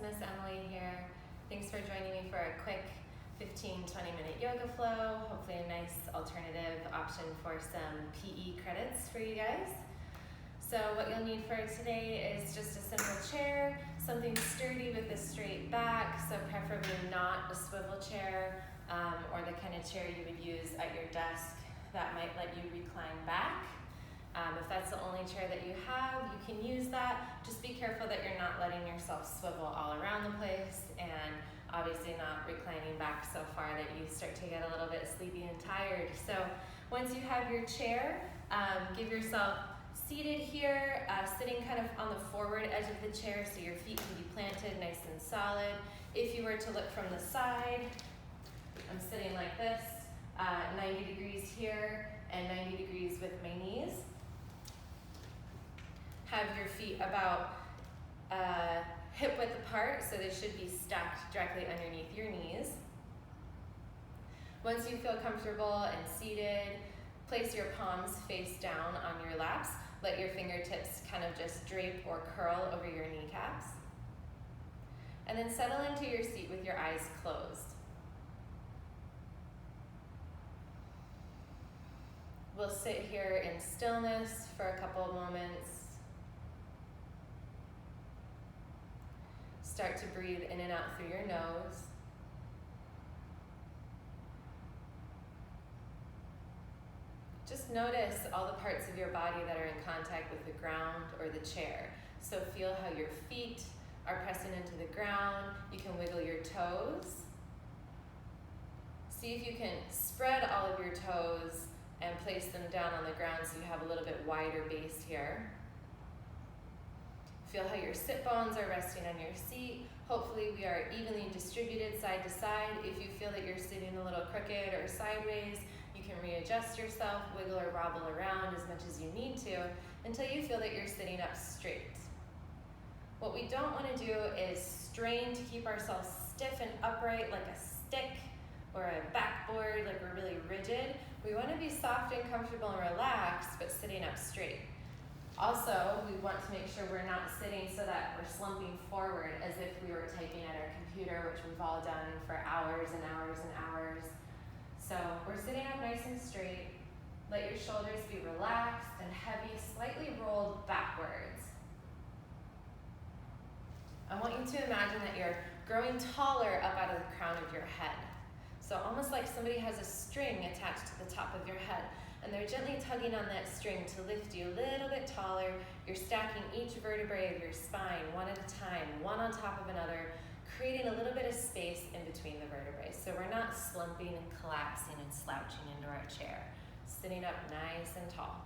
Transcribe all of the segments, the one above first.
Miss Emily here. Thanks for joining me for a quick 15-20 minute yoga flow. Hopefully a nice alternative option for some PE credits for you guys. So what you'll need for today is just a simple chair, something sturdy with a straight back, so preferably not a swivel chair or the kind of chair you would use at your desk that might let you recline back. If that's the only chair that you have, you can use that. Just be careful that you're not letting yourself swivel all around the place and obviously not reclining back so far that you start to get a little bit sleepy and tired. So once you have your chair, give yourself seated here, sitting kind of on the forward edge of the chair so your feet can be planted nice and solid. If you were to look from the side, I'm sitting like this, 90 degrees here and 90 degrees with my knees. Have your feet about hip width apart, so they should be stacked directly underneath your knees. Once you feel comfortable and seated, place your palms face down on your laps. Let your fingertips kind of just drape or curl over your kneecaps. And then settle into your seat with your eyes closed. We'll sit here in stillness for a couple of moments. Start to breathe in and out through your nose. Just notice all the parts of your body that are in contact with the ground or the chair. So feel how your feet are pressing into the ground. You can wiggle your toes. See if you can spread all of your toes and place them down on the ground so you have a little bit wider base here. Feel how your sit bones are resting on your seat. Hopefully we are evenly distributed side to side. If you feel that you're sitting a little crooked or sideways, you can readjust yourself, wiggle or wobble around as much as you need to until you feel that you're sitting up straight. What we don't want to do is strain to keep ourselves stiff and upright like a stick or a backboard, like we're really rigid. We want to be soft and comfortable and relaxed, but sitting up straight. Also, we want to make sure we're not sitting so that we're slumping forward as if we were typing at our computer, which we've all done for hours and hours and hours. So we're sitting up nice and straight. Let your shoulders be relaxed and heavy, slightly rolled backwards. I want you to imagine that you're growing taller up out of the crown of your head. So almost like somebody has a string attached to the top of your head, and they're gently tugging on that string to lift you a little bit taller. You're stacking each vertebrae of your spine one at a time, one on top of another, creating a little bit of space in between the vertebrae. So we're not slumping and collapsing and slouching into our chair, sitting up nice and tall.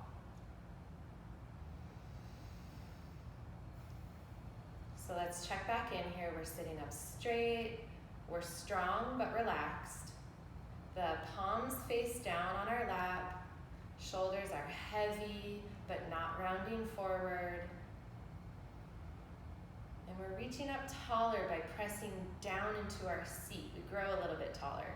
So let's check back in here. We're sitting up straight. We're strong but relaxed. The palms face down on our lap. Shoulders are heavy but not rounding forward. And we're reaching up taller by pressing down into our seat. We grow a little bit taller.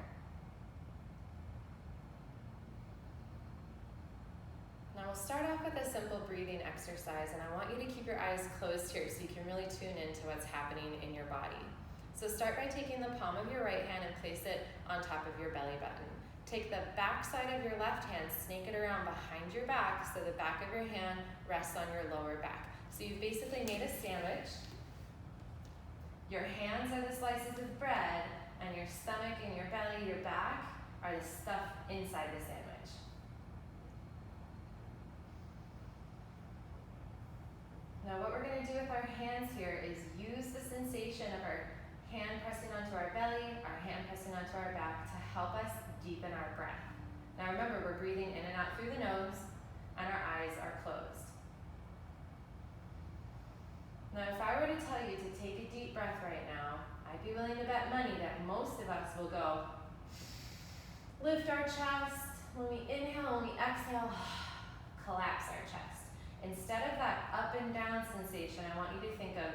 Now we'll start off with a simple breathing exercise, and I want you to keep your eyes closed here so you can really tune into what's happening in your body. So start by taking the palm of your right hand and place it on top of your belly button. Take the back side of your left hand, snake it around behind your back so the back of your hand rests on your lower back. So you've basically made a sandwich. Your hands are the slices of bread, and your stomach and your belly, your back, are the stuff inside the sandwich. Now what we're going to do with our hands here is use the sensation of our hand pressing onto our belly, our hand pressing onto our back to help us deepen our breath. Now remember, we're breathing in and out through the nose, and our eyes are closed. Now if I were to tell you to take a deep breath right now, I'd be willing to bet money that most of us will go, lift our chest, when we inhale, when we exhale, collapse our chest. Instead of that up and down sensation, I want you to think of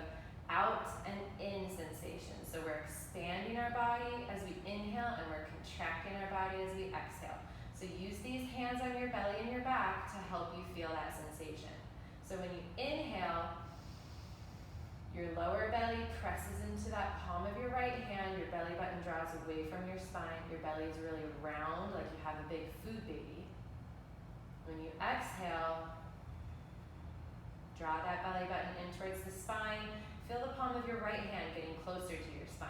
out and in sensation. So we're expanding our body as we inhale, and we're contracting our body as we exhale. So use these hands on your belly and your back to help you feel that sensation. So when you inhale, Your lower belly presses into that palm of your right hand. Your belly button draws away from your spine. Your belly is really round, like you have a big food baby. When you exhale, draw that belly button in towards the spine. Feel the palm of your right hand getting closer to your spine.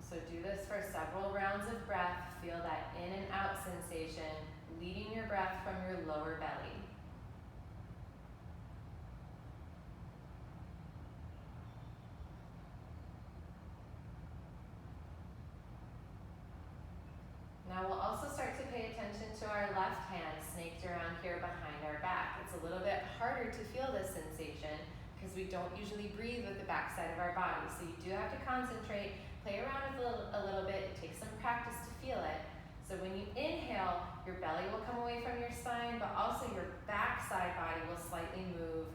So do this for several rounds of breath. Feel that in and out sensation, leading your breath from your lower belly. Now we'll also start to pay attention to our left hand snaked around here behind our back. It's a little bit harder to feel this sensation because we don't usually breathe with the back side of our body. So you do have to concentrate, play around with it a little bit. It takes some practice to feel it. So when you inhale, your belly will come away from your spine, but also your back side body will slightly move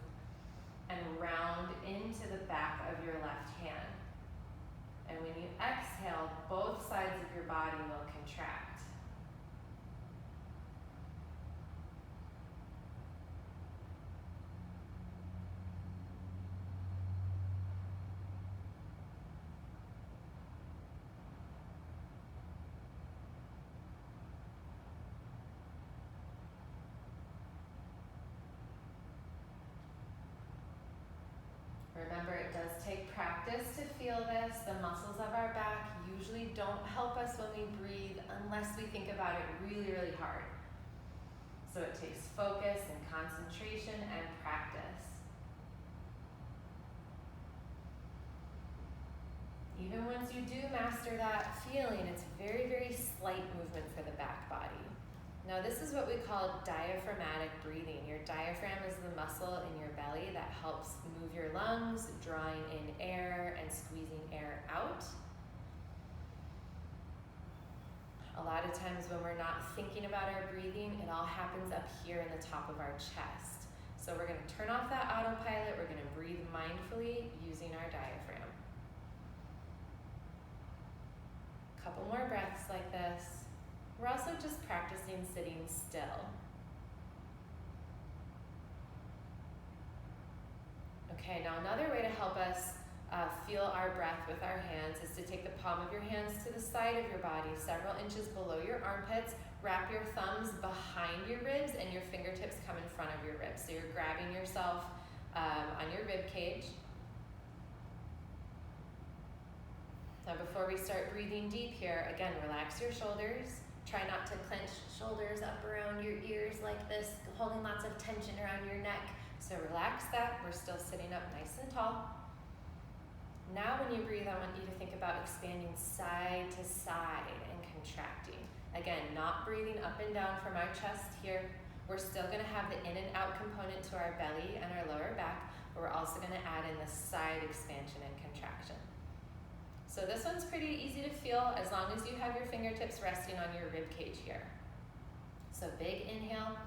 and round into the back of your left hand. And when you exhale, both sides of your body will contract. Remember, it does take practice to feel this. The muscles of our back usually don't help us when we breathe unless we think about it really, really hard. So it takes focus and concentration and practice. Even once you do master that feeling, it's very, very slight movement for the back body. Now this is what we call diaphragmatic breathing. Your diaphragm is the muscle in your belly that helps move your lungs, drawing in air and squeezing air out. A lot of times when we're not thinking about our breathing, it all happens up here in the top of our chest. So we're gonna turn off that autopilot, we're gonna breathe mindfully using our diaphragm. Couple more breaths like this. We're also just practicing sitting still. Okay, now another way to help us feel our breath with our hands is to take the palm of your hands to the side of your body, several inches below your armpits. Wrap your thumbs behind your ribs and your fingertips come in front of your ribs. So you're grabbing yourself on your rib cage. Now before we start breathing deep here, again, relax your shoulders. Try not to clench shoulders up around your ears like this, holding lots of tension around your neck. So relax that. We're still sitting up nice and tall. Now when you breathe, I want you to think about expanding side to side and contracting. Again, not breathing up and down from our chest here. We're still gonna have the in and out component to our belly and our lower back, but we're also gonna add in the side expansion and contraction. So this one's pretty easy to feel as long as you have your fingertips resting on your rib cage here. So big inhale.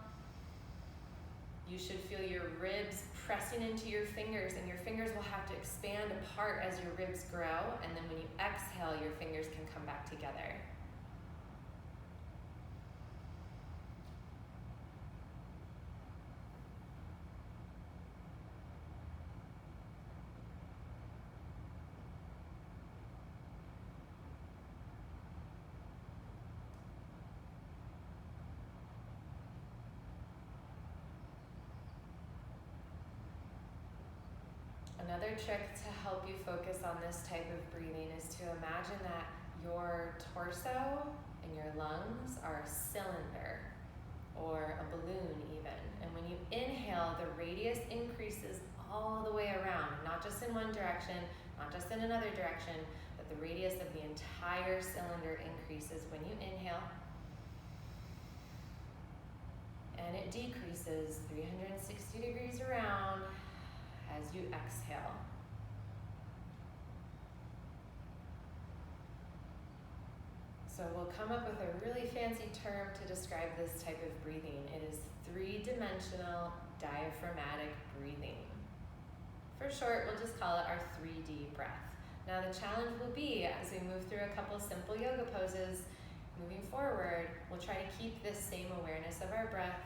You should feel your ribs pressing into your fingers, and your fingers will have to expand apart as your ribs grow, and then when you exhale, your fingers can come back together. Another trick to help you focus on this type of breathing is to imagine that your torso and your lungs are a cylinder or a balloon even. And when you inhale, the radius increases all the way around, not just in one direction, not just in another direction, but the radius of the entire cylinder increases when you inhale. And it decreases 360 degrees around as you exhale. So we'll come up with a really fancy term to describe this type of breathing. It is three-dimensional diaphragmatic breathing. For short, we'll just call it our 3D breath. Now the challenge will be, as we move through a couple simple yoga poses, moving forward, we'll try to keep this same awareness of our breath,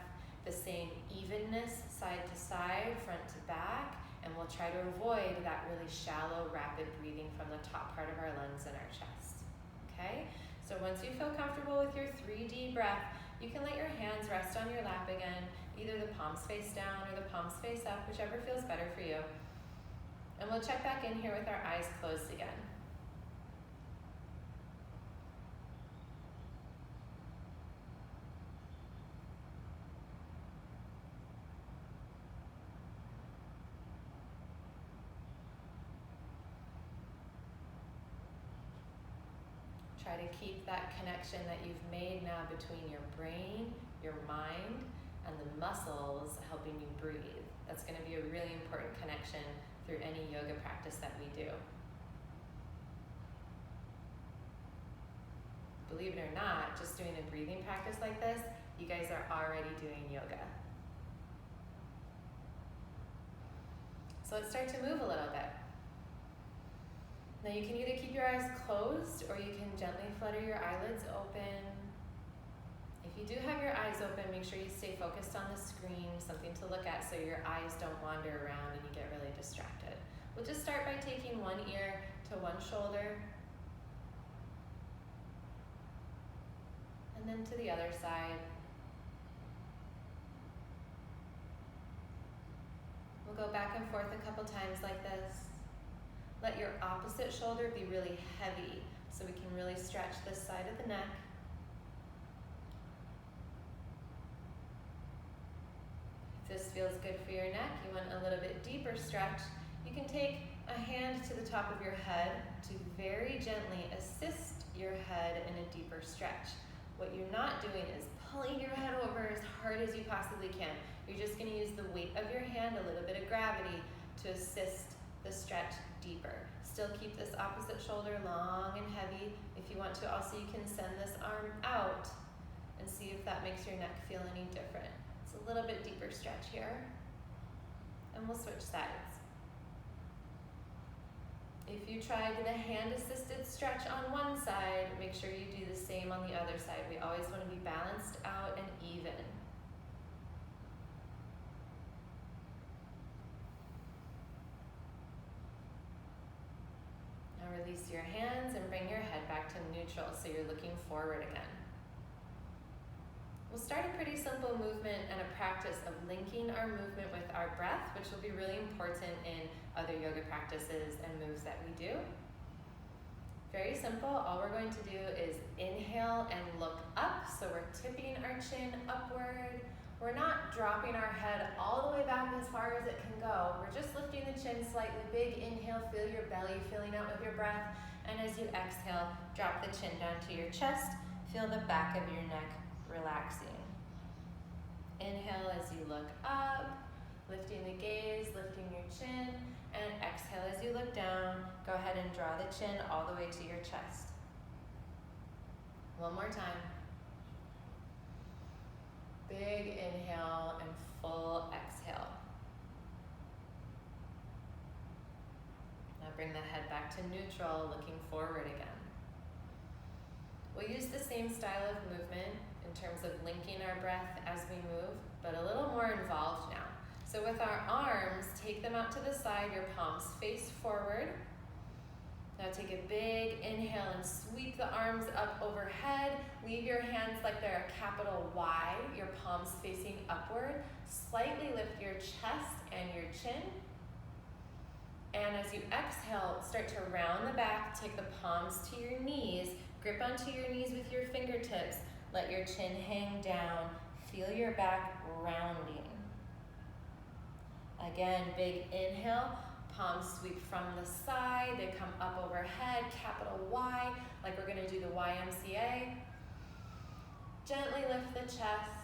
the same evenness side to side, front to back, and we'll try to avoid that really shallow, rapid breathing from the top part of our lungs and our chest. Okay? So once you feel comfortable with your 3D breath, you can let your hands rest on your lap again, either the palms face down or the palms face up, whichever feels better for you. And we'll check back in here with our eyes closed again. Try to keep that connection that you've made now between your brain, your mind, and the muscles helping you breathe. That's going to be a really important connection through any yoga practice that we do. Believe it or not, just doing a breathing practice like this, you guys are already doing yoga. So let's start to move a little bit. Now you can either keep your eyes closed or you can gently flutter your eyelids open. If you do have your eyes open, make sure you stay focused on the screen, something to look at so your eyes don't wander around and you get really distracted. We'll just start by taking one ear to one shoulder and then to the other side. We'll go back and forth a couple times like this. Let your opposite shoulder be really heavy so we can really stretch this side of the neck. If this feels good for your neck, you want a little bit deeper stretch, you can take a hand to the top of your head to very gently assist your head in a deeper stretch. What you're not doing is pulling your head over as hard as you possibly can. You're just going to use the weight of your hand, a little bit of gravity, to assist the stretch deeper. Still keep this opposite shoulder long and heavy. If you want to, also you can send this arm out and see if that makes your neck feel any different. It's a little bit deeper stretch here. And we'll switch sides. If you tried the hand-assisted stretch on one side, make sure you do the same on the other side. We always want to be balanced out and even. Release your hands and bring your head back to neutral so you're looking forward again. We'll start a pretty simple movement and a practice of linking our movement with our breath, which will be really important in other yoga practices and moves that we do. Very simple. All we're going to do is inhale and look up. So we're tipping our chin upward. We're not dropping our head all the way back as far as it can go. We're just lifting the chin slightly. Big inhale, feel your belly filling out with your breath. And as you exhale, drop the chin down to your chest. Feel the back of your neck relaxing. Inhale as you look up, lifting the gaze, lifting your chin. And exhale as you look down. Go ahead and draw the chin all the way to your chest. One more time. Big inhale and full exhale. Now bring the head back to neutral, looking forward again. We'll use the same style of movement in terms of linking our breath as we move, but a little more involved now. So with our arms, take them out to the side, your palms face forward. Now take a big inhale and sweep the arms up overhead. Leave your hands like they're a capital Y, your palms facing upward. Slightly lift your chest and your chin. And as you exhale, start to round the back, take the palms to your knees, grip onto your knees with your fingertips. Let your chin hang down. Feel your back rounding. Again, big inhale. Palms sweep from the side, they come up overhead, capital Y, like we're gonna do the YMCA. Gently lift the chest,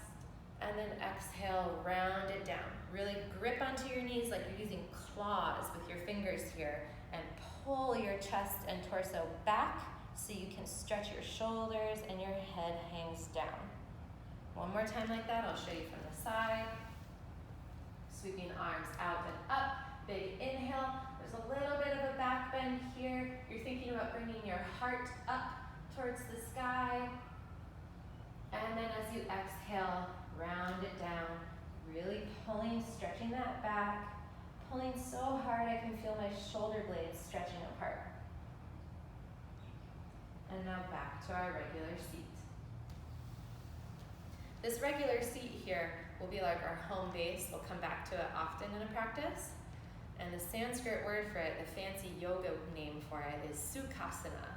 and then exhale, round it down. Really grip onto your knees like you're using claws with your fingers here, and pull your chest and torso back so you can stretch your shoulders and your head hangs down. One more time like that, I'll show you from the side. Sweeping arms out and up. Big inhale, there's a little bit of a back bend here. You're towards the sky. And then as you exhale, round it down, really pulling, stretching that back, pulling so hard I can feel my shoulder blades stretching apart. And now back to our regular seat. This regular seat here will be like our home base. We'll come back to it often in a practice. And the Sanskrit word for it, the fancy yoga name for it, is Sukhasana.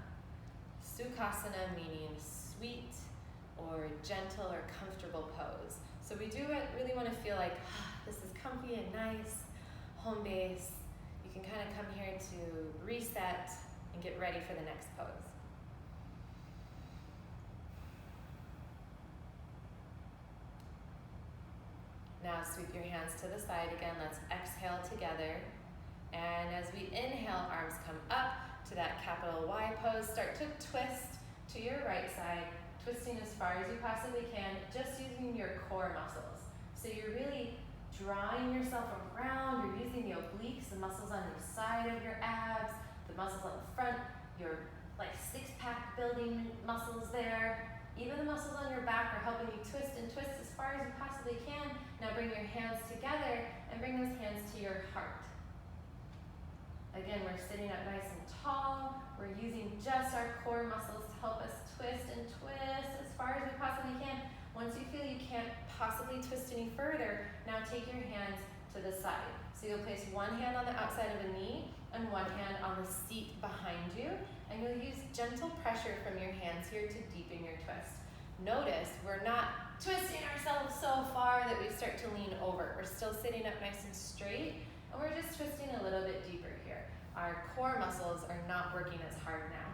Sukhasana meaning sweet or gentle or comfortable pose. So we do really want to feel like this is comfy and nice, home base. You can kind of come here to reset and get ready for the next pose. Now sweep your hands to the side again. Let's exhale together. And as we inhale, arms come up to that capital Y pose. Start to twist to your right side, twisting as far as you possibly can, just using your core muscles. So you're really drawing yourself around. You're using the obliques, the muscles on the side of your abs, the muscles on the front, your like six-pack building muscles there. Even the muscles on your back are helping you twist and twist as far as you possibly can. Now bring your hands together and bring those hands to your heart. Again, we're sitting up nice and tall. We're using just our core muscles to help us twist and twist as far as we possibly can. Once you feel you can't possibly twist any further, now take your hands to the side. So you'll place one hand on the outside of the knee and one hand on the seat behind you. And you'll use gentle pressure from your hands here to deepen your twist. Notice we're not twisting ourselves so far that we start to lean over. We're still sitting up nice and straight, and we're just twisting a little bit deeper here. Our core muscles are not working as hard now.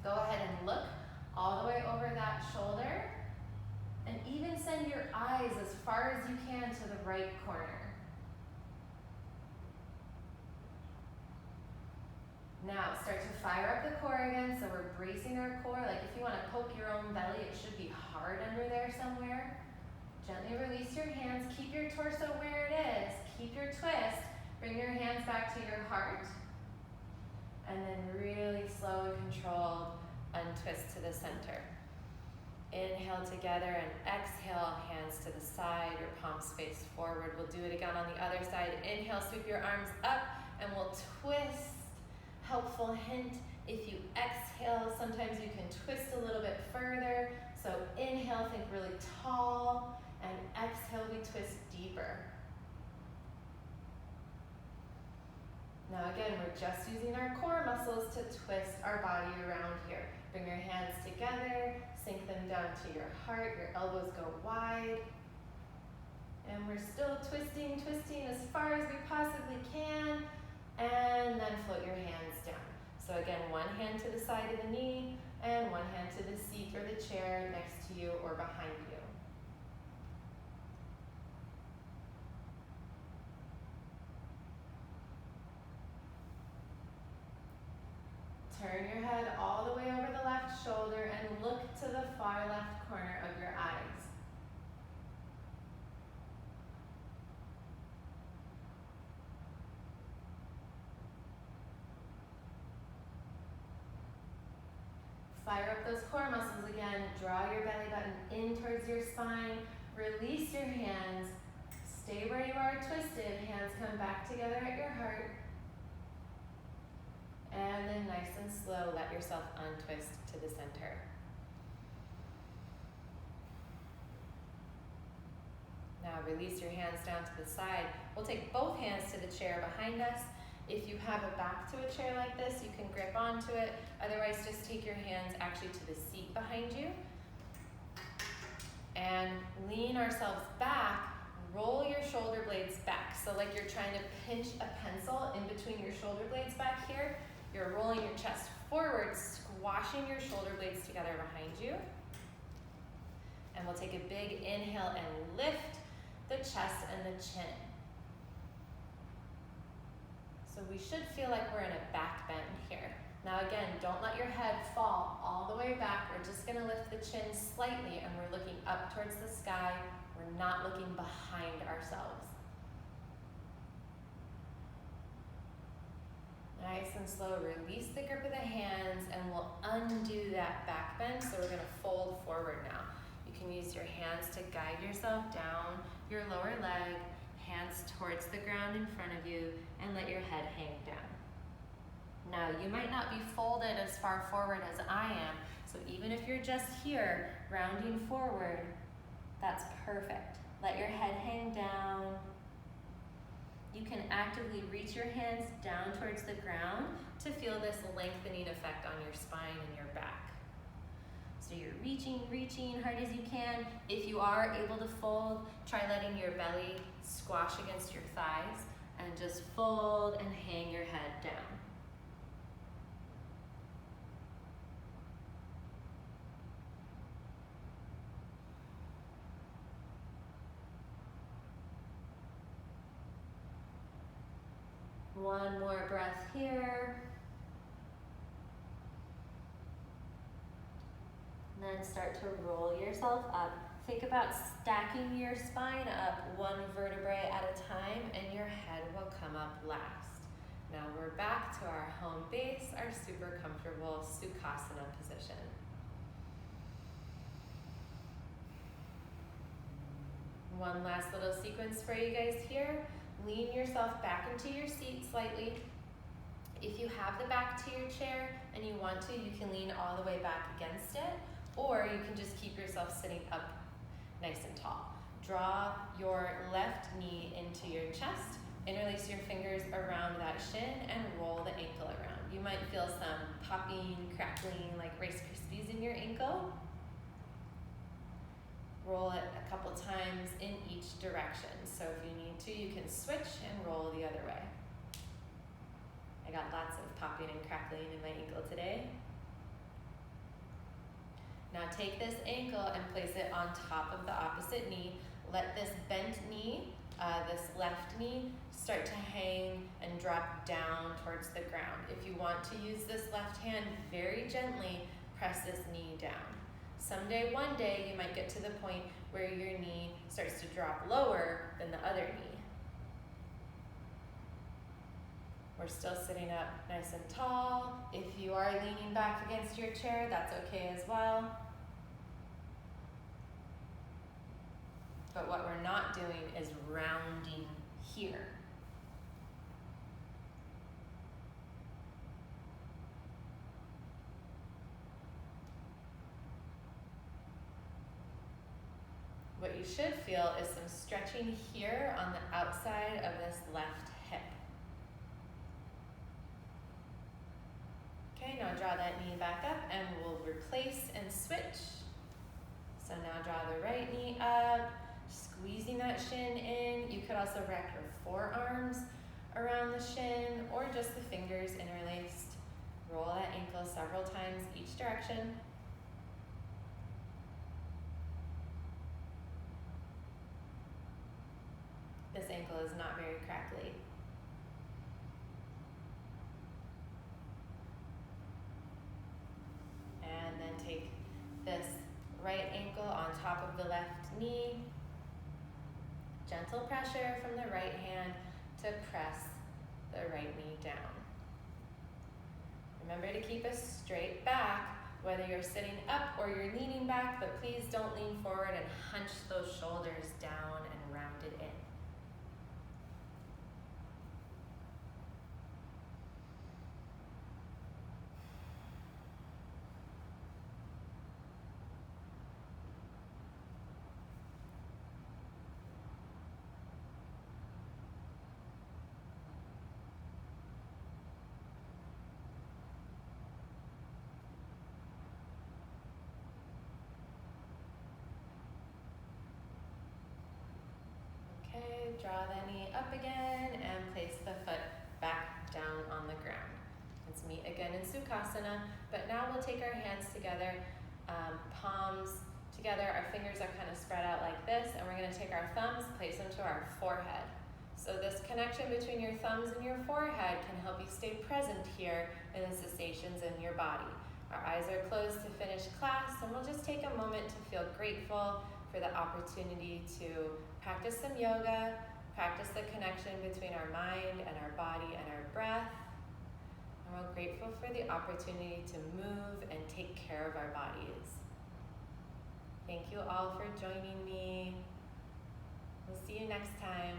Go ahead and look all the way over that shoulder, and even send your eyes as far as you can to the right corner. Now start to fire up the core again, so we're bracing our core. Like if you want to poke your own belly, it should be hard under there somewhere. Gently release your hands, keep your torso where it is, keep your twist, bring your hands back to your heart, and then really slow and controlled untwist to the center. Inhale together and exhale, hands to the side, your palms face forward. We'll do it again on the other side. Inhale, sweep your arms up, and we'll twist. Helpful hint, if you exhale, sometimes you can twist a little bit further. So inhale, think really tall, and exhale, we twist deeper. Now again, we're just using our core muscles to twist our body around here. Bring your hands together, sink them down to your heart, your elbows go wide. And we're still twisting as far as we possibly can. And then float your hands down. So again, one hand to the side of the knee and one hand to the seat or the chair next to you or behind you. Turn your head all the way over the left shoulder and look to the far left corner of your eyes. Fire up those core muscles again. Draw your belly button in towards your spine. Release your hands. Stay where you are twisted. Hands come back together at your heart. And then nice and slow, let yourself untwist to the center. Now release your hands down to the side. We'll take both hands to the chair behind us. If you have a back to a chair like this, you can grip onto it. Otherwise, just take your hands actually to the seat behind you. And lean ourselves back. Roll your shoulder blades back. So like you're trying to pinch a pencil in between your shoulder blades back here. You're rolling your chest forward, squashing your shoulder blades together behind you. And we'll take a big inhale and lift the chest and the chin. So we should feel like we're in a back bend here. Now again, don't let your head fall all the way back. We're just gonna lift the chin slightly and we're looking up towards the sky. We're not looking behind ourselves. All right, nice and slow, release the grip of the hands, and we'll undo that back bend. So we're gonna fold forward now. You can use your hands to guide yourself down your lower leg, hands towards the ground in front of you, and let your head hang down. Now, you might not be folded as far forward as I am, so even if you're just here, rounding forward, that's perfect. Let your head hang down. You can actively reach your hands down towards the ground to feel this lengthening effect on your spine and your back. So you're reaching hard as you can. If you are able to fold, try letting your belly squash against your thighs and just fold and hang your head down. One more breath here. And then start to roll yourself up. Think about stacking your spine up one vertebrae at a time, and your head will come up last. Now we're back to our home base, our super comfortable Sukhasana position. One last little sequence for you guys here. Lean yourself back into your seat slightly. If you have the back to your chair and you want to, you can lean all the way back against it, or you can just keep yourself sitting up nice and tall. Draw your left knee into your chest, interlace your fingers around that shin, and roll the ankle around. You might feel some popping, crackling, like Rice Krispies in your ankle. Roll it a couple times in each direction. So if you need to, you can switch and roll the other way. I got lots of popping and crackling in my ankle today. Now take this ankle and place it on top of the opposite knee. Let this bent knee, this left knee, start to hang and drop down towards the ground. If you want to use this left hand, very gently press this knee down. Someday, one day, you might get to the point where your knee starts to drop lower than the other knee. We're still sitting up nice and tall. If you are leaning back against your chair, that's okay as well. But what we're not doing is rounding here. What you should feel is some stretching here on the outside of this left hip. Okay, now draw that knee back up and we'll replace and switch. So now draw the right knee up, squeezing that shin in. You could also wrap your forearms around the shin or just the fingers interlaced. Roll that ankle several times each direction. This ankle is not very crackly. And then take this right ankle on top of the left knee. Gentle pressure from the right hand to press the right knee down. Remember to keep a straight back, whether you're sitting up or you're leaning back, but please don't lean forward and hunch those shoulders down and round it in. Draw the knee up again and place the foot back down on the ground. Let's meet again in Sukhasana, but now we'll take our hands together, palms together, our fingers are kind of spread out like this, and we're going to take our thumbs, place them to our forehead. So this connection between your thumbs and your forehead can help you stay present here in the sensations in your body. Our eyes are closed to finish class, and we'll just take a moment to feel grateful for the opportunity to practice some yoga, practice the connection between our mind and our body and our breath. And we're grateful for the opportunity to move and take care of our bodies. Thank you all for joining me. We'll see you next time.